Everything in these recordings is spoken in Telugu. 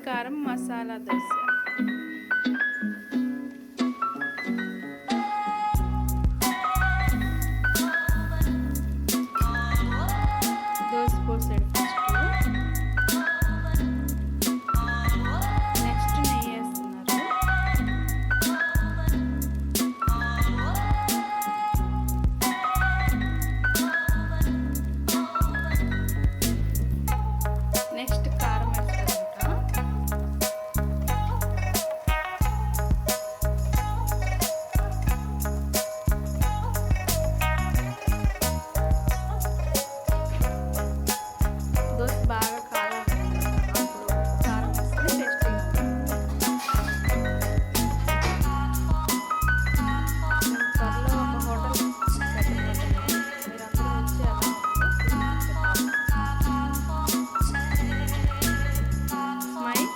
కారం మసాలా దోశ. దోశ పోసాడు ఫస్ట్. నెక్స్ట్ నెయ్యి వేస్తున్నారు. నెక్స్ట్ కారం వేస్తారంట. దోశ బాగా కావాలి, అప్పుడు కారం వేస్తే టేస్టీగా ఉంటుంది. త్వరలో ఒక హోటల్ పెట్టబోతున్నాను. మీరందరూ వచ్చి ఎలా స్మైల్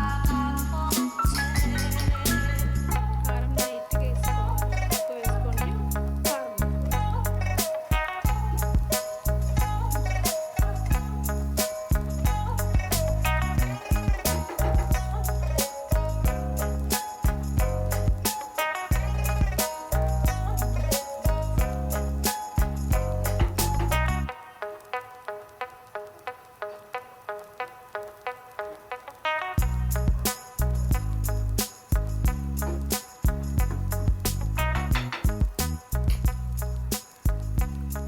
కారం వేస్తున్నారు. కారం లైట్గా వేసుకోవాలి, ఎక్కువ వేసుకొని కారం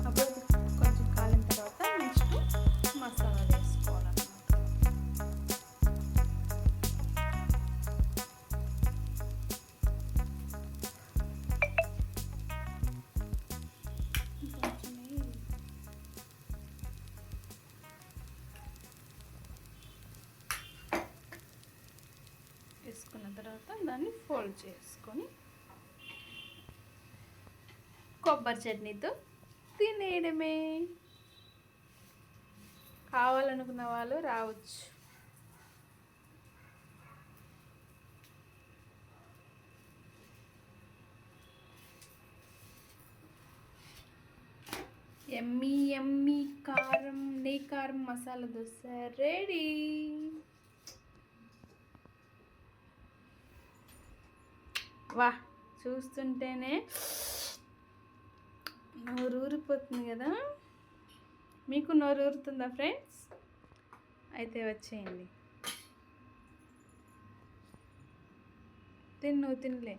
అప్పుడు కొంచెం కాలిన తర్వాత నెక్స్ట్ మసాలా వేసుకోవాలన్నమాట. కొంచెం వేసుకున్న తర్వాత దాన్ని ఫోల్డ్ చేసుకొని కొబ్బరి చట్నీతో తినేయడమే. కావాలనుకున్న వాళ్ళు రావచ్చు. ఎమ్మీ ఎమ్మీ కారం నెయ్యి కారం మసాలా దోశ రెడీ. వా, చూస్తుంటేనే నోరు ఊరిపోతుంది కదా. మీకు నోరు ఊరుతుందా ఫ్రెండ్స్? అయితే వచ్చేయండి. నువ్వు తినలే.